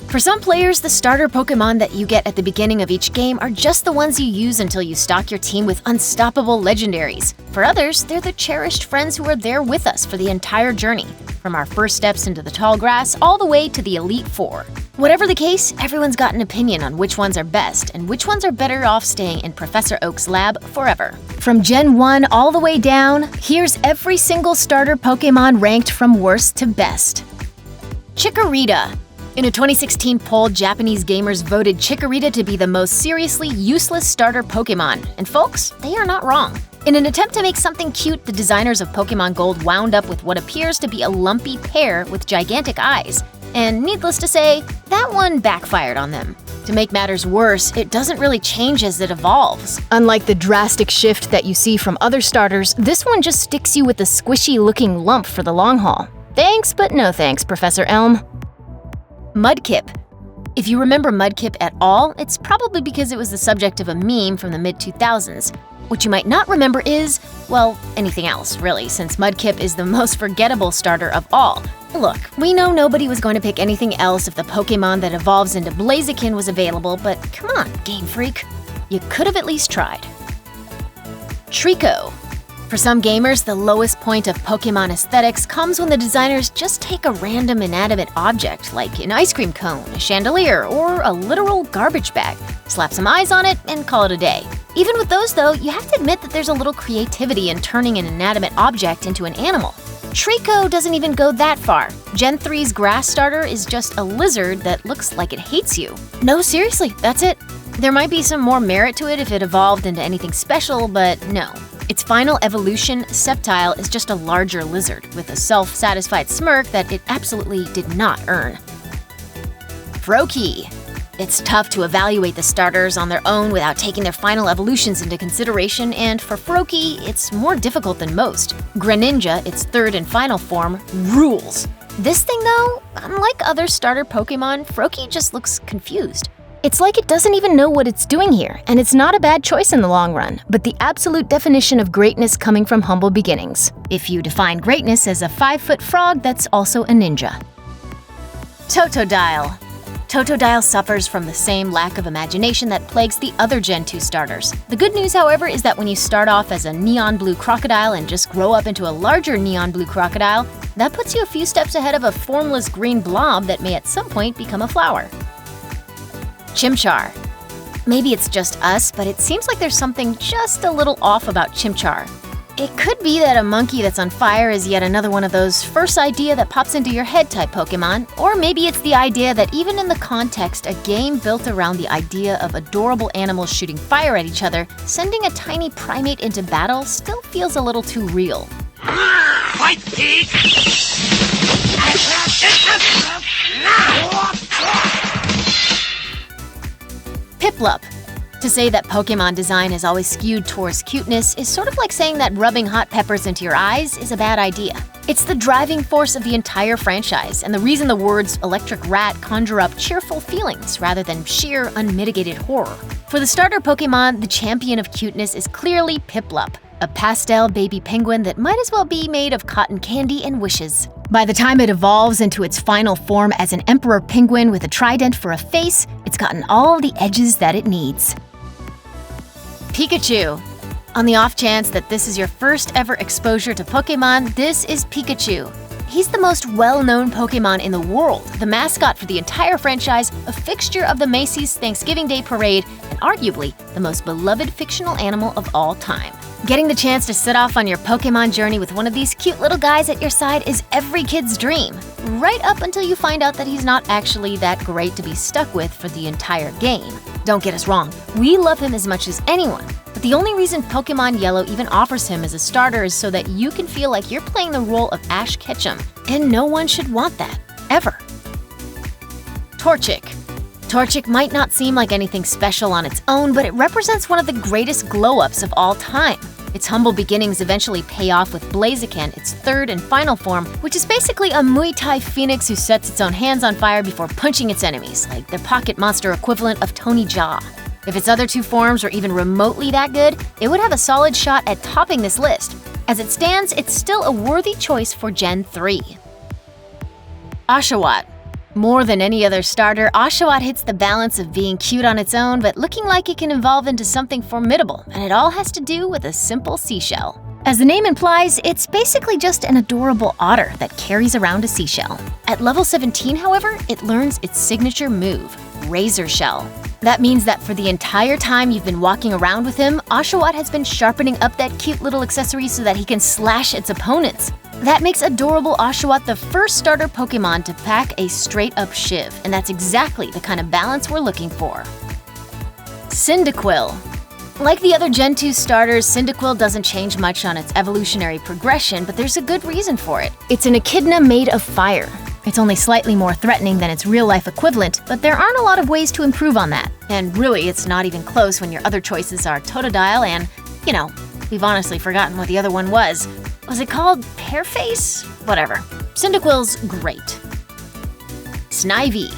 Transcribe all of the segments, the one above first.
For some players, the starter Pokémon that you get at the beginning of each game are just the ones you use until you stock your team with unstoppable legendaries. For others, they're the cherished friends who are there with us for the entire journey, from our first steps into the tall grass all the way to the Elite Four. Whatever the case, everyone's got an opinion on which ones are best and which ones are better off staying in Professor Oak's lab forever. From Gen 1 all the way down, here's every single starter Pokémon ranked from worst to best. Chikorita. In a 2016 poll, Japanese gamers voted Chikorita to be the most seriously useless starter Pokémon, and folks, they are not wrong. In an attempt to make something cute, the designers of Pokémon Gold wound up with what appears to be a lumpy pear with gigantic eyes, and needless to say, that one backfired on them. To make matters worse, it doesn't really change as it evolves. Unlike the drastic shift that you see from other starters, this one just sticks you with a squishy-looking lump for the long haul. Thanks, but no thanks, Professor Elm. Mudkip. If you remember Mudkip at all, it's probably because it was the subject of a meme from the mid-2000s. What you might not remember is, well, anything else, really, since Mudkip is the most forgettable starter of all. Look, we know nobody was going to pick anything else if the Pokémon that evolves into Blaziken was available, but come on, Game Freak. You could have at least tried. Treecko. For some gamers, the lowest point of Pokémon aesthetics comes when the designers just take a random inanimate object, like an ice cream cone, a chandelier, or a literal garbage bag, slap some eyes on it, and call it a day. Even with those, though, you have to admit that there's a little creativity in turning an inanimate object into an animal. Treecko doesn't even go that far. Gen 3's grass starter is just a lizard that looks like it hates you. No, seriously, that's it. There might be some more merit to it if it evolved into anything special, but no. Its final evolution, Sceptile, is just a larger lizard with a self-satisfied smirk that it absolutely did not earn. Froakie. It's tough to evaluate the starters on their own without taking their final evolutions into consideration, and for Froakie, it's more difficult than most. Greninja, its third and final form, rules. This thing though, unlike other starter Pokémon, Froakie just looks confused. It's like it doesn't even know what it's doing here, and it's not a bad choice in the long run, but the absolute definition of greatness coming from humble beginnings. If you define greatness as a 5-foot frog that's also a ninja. Totodile. Totodile suffers from the same lack of imagination that plagues the other Gen 2 starters. The good news, however, is that when you start off as a neon blue crocodile and just grow up into a larger neon blue crocodile, that puts you a few steps ahead of a formless green blob that may at some point become a flower. Chimchar. Maybe it's just us, but it seems like there's something just a little off about Chimchar. It could be that a monkey that's on fire is yet another one of those first idea that pops into your head type Pokémon, or maybe it's the idea that even in the context a game built around the idea of adorable animals shooting fire at each other, sending a tiny primate into battle still feels a little too real. Fight, pig! Piplup. To say that Pokémon design is always skewed towards cuteness is sort of like saying that rubbing hot peppers into your eyes is a bad idea. It's the driving force of the entire franchise, and the reason the words electric rat conjure up cheerful feelings rather than sheer, unmitigated horror. For the starter Pokémon, the champion of cuteness is clearly Piplup, a pastel baby penguin that might as well be made of cotton candy and wishes. By the time it evolves into its final form as an emperor penguin with a trident for a face, it's gotten all the edges that it needs. Pikachu. On the off chance that this is your first ever exposure to Pokémon, this is Pikachu. He's the most well-known Pokémon in the world, the mascot for the entire franchise, a fixture of the Macy's Thanksgiving Day Parade, and arguably the most beloved fictional animal of all time. Getting the chance to set off on your Pokémon journey with one of these cute little guys at your side is every kid's dream, right up until you find out that he's not actually that great to be stuck with for the entire game. Don't get us wrong, we love him as much as anyone, but the only reason Pokémon Yellow even offers him as a starter is so that you can feel like you're playing the role of Ash Ketchum, and no one should want that, ever. Torchic. Torchic might not seem like anything special on its own, but it represents one of the greatest glow-ups of all time. Its humble beginnings eventually pay off with Blaziken, its third and final form, which is basically a Muay Thai phoenix who sets its own hands on fire before punching its enemies, like the pocket monster equivalent of Tony Jaa. If its other two forms were even remotely that good, it would have a solid shot at topping this list. As it stands, it's still a worthy choice for Gen 3. Oshawott. More than any other starter, Oshawott hits the balance of being cute on its own, but looking like it can evolve into something formidable, and it all has to do with a simple seashell. As the name implies, it's basically just an adorable otter that carries around a seashell. At level 17, however, it learns its signature move, Razor Shell. That means that for the entire time you've been walking around with him, Oshawott has been sharpening up that cute little accessory so that he can slash its opponents. That makes adorable Oshawott the first starter Pokémon to pack a straight-up shiv, and that's exactly the kind of balance we're looking for. Cyndaquil. Like the other Gen 2 starters, Cyndaquil doesn't change much on its evolutionary progression, but there's a good reason for it. It's an echidna made of fire. It's only slightly more threatening than its real-life equivalent, but there aren't a lot of ways to improve on that. And really, it's not even close when your other choices are Totodile and, we've honestly forgotten what the other one was. Was it called Pearface? Whatever. Cyndaquil's great. Snivy.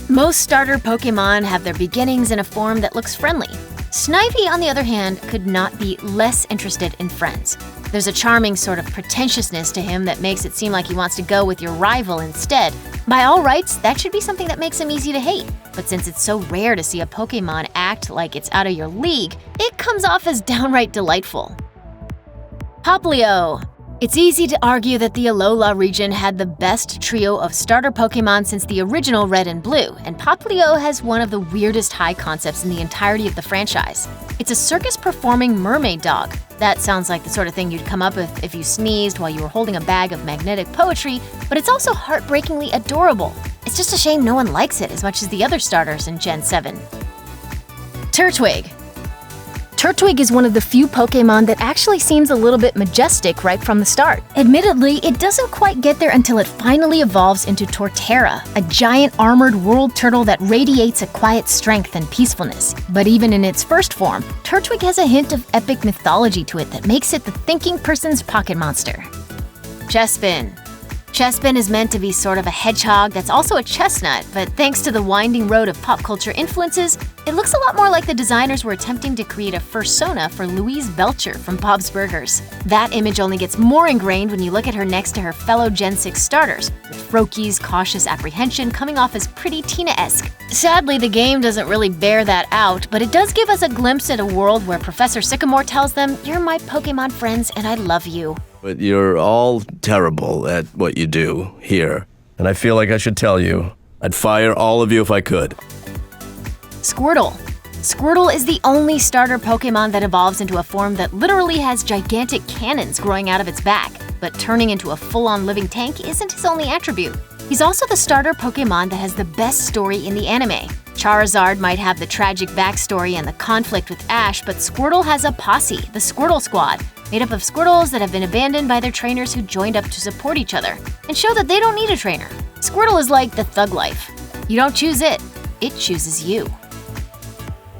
Most starter Pokémon have their beginnings in a form that looks friendly. Snivy, on the other hand, could not be less interested in friends. There's a charming sort of pretentiousness to him that makes it seem like he wants to go with your rival instead. By all rights, that should be something that makes him easy to hate. But since it's so rare to see a Pokémon act like it's out of your league, it comes off as downright delightful. Popplio. It's easy to argue that the Alola region had the best trio of starter Pokémon since the original Red and Blue, and Popplio has one of the weirdest high concepts in the entirety of the franchise. It's a circus-performing mermaid dog. That sounds like the sort of thing you'd come up with if you sneezed while you were holding a bag of magnetic poetry, but it's also heartbreakingly adorable. It's just a shame no one likes it as much as the other starters in Gen 7. Turtwig. Turtwig is one of the few Pokémon that actually seems a little bit majestic right from the start. Admittedly, it doesn't quite get there until it finally evolves into Torterra, a giant armored world turtle that radiates a quiet strength and peacefulness. But even in its first form, Turtwig has a hint of epic mythology to it that makes it the thinking person's pocket monster. Chespin. Chespin is meant to be sort of a hedgehog that's also a chestnut, but thanks to the winding road of pop culture influences, it looks a lot more like the designers were attempting to create a fursona for Louise Belcher from Bob's Burgers. That image only gets more ingrained when you look at her next to her fellow Gen 6 starters, with Froakie's cautious apprehension coming off as pretty Tina-esque. Sadly, the game doesn't really bear that out, but it does give us a glimpse at a world where Professor Sycamore tells them, "You're my Pokémon friends and I love you." But you're all terrible at what you do here, and I feel like I should tell you, I'd fire all of you if I could. Squirtle. Squirtle is the only starter Pokémon that evolves into a form that literally has gigantic cannons growing out of its back, but turning into a full-on living tank isn't his only attribute. He's also the starter Pokémon that has the best story in the anime. Charizard might have the tragic backstory and the conflict with Ash, but Squirtle has a posse, the Squirtle Squad, made up of Squirtles that have been abandoned by their trainers who joined up to support each other and show that they don't need a trainer. Squirtle is like the thug life. You don't choose it, it chooses you.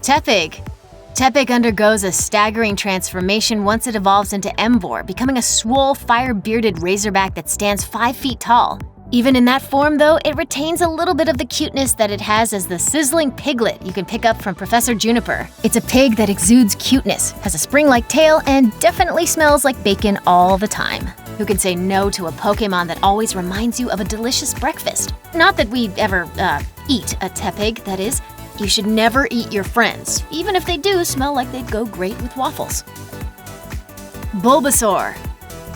Tepig. Tepig undergoes a staggering transformation once it evolves into Emvor, becoming a swole, fire-bearded razorback that stands 5 feet tall. Even in that form, though, it retains a little bit of the cuteness that it has as the sizzling piglet you can pick up from Professor Juniper. It's a pig that exudes cuteness, has a spring-like tail, and definitely smells like bacon all the time. Who can say no to a Pokémon that always reminds you of a delicious breakfast? Not that we ever, eat a Tepig, that is. You should never eat your friends, even if they do smell like they'd go great with waffles. Bulbasaur.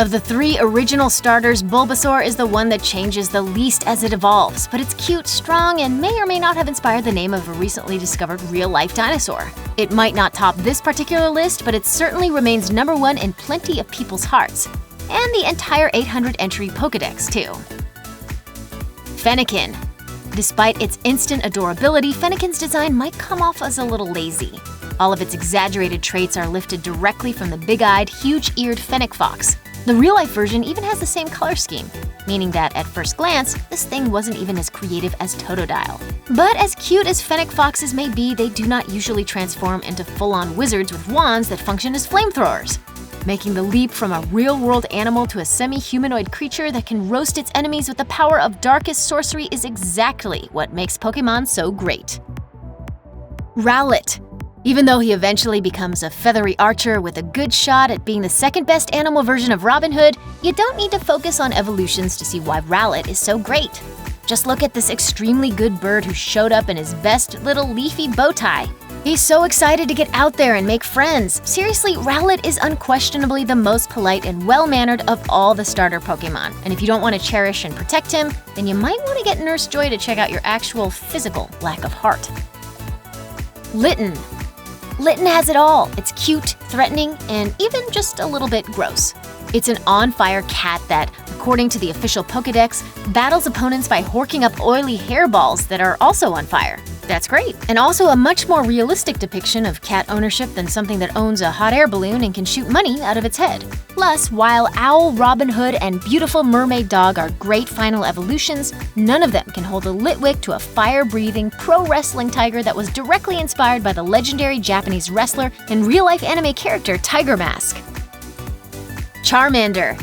Of the 3 original starters, Bulbasaur is the one that changes the least as it evolves, but it's cute, strong, and may or may not have inspired the name of a recently discovered real-life dinosaur. It might not top this particular list, but it certainly remains #1 in plenty of people's hearts. And the entire 800-entry Pokédex, too. Fennekin. Despite its instant adorability, Fennekin's design might come off as a little lazy. All of its exaggerated traits are lifted directly from the big-eyed, huge-eared Fennec fox. The real-life version even has the same color scheme, meaning that at first glance, this thing wasn't even as creative as Totodile. But as cute as Fennec foxes may be, they do not usually transform into full-on wizards with wands that function as flamethrowers. Making the leap from a real-world animal to a semi-humanoid creature that can roast its enemies with the power of darkest sorcery is exactly what makes Pokémon so great. Rowlett. Even though he eventually becomes a feathery archer with a good shot at being the second-best animal version of Robin Hood, you don't need to focus on evolutions to see why Rowlett is so great. Just look at this extremely good bird who showed up in his best little leafy bow tie. He's so excited to get out there and make friends. Seriously, Rowlett is unquestionably the most polite and well-mannered of all the starter Pokémon. And if you don't want to cherish and protect him, then you might want to get Nurse Joy to check out your actual physical lack of heart. Litten. Litten has it all. It's cute, threatening, and even just a little bit gross. It's an on-fire cat that, according to the official Pokédex, battles opponents by horking up oily hairballs that are also on fire. That's great. And also a much more realistic depiction of cat ownership than something that owns a hot air balloon and can shoot money out of its head. Plus, while Owl, Robin Hood, and Beautiful Mermaid Dog are great final evolutions, none of them can hold a Litwick to a fire-breathing pro-wrestling tiger that was directly inspired by the legendary Japanese wrestler and real-life anime character Tiger Mask. Charmander.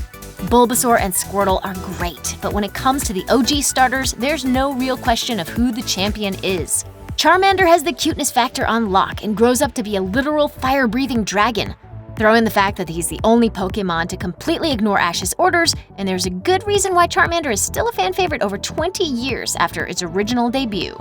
Bulbasaur and Squirtle are great, but when it comes to the OG starters, there's no real question of who the champion is. Charmander has the cuteness factor on lock and grows up to be a literal fire-breathing dragon. Throw in the fact that he's the only Pokémon to completely ignore Ash's orders, and there's a good reason why Charmander is still a fan favorite over 20 years after its original debut.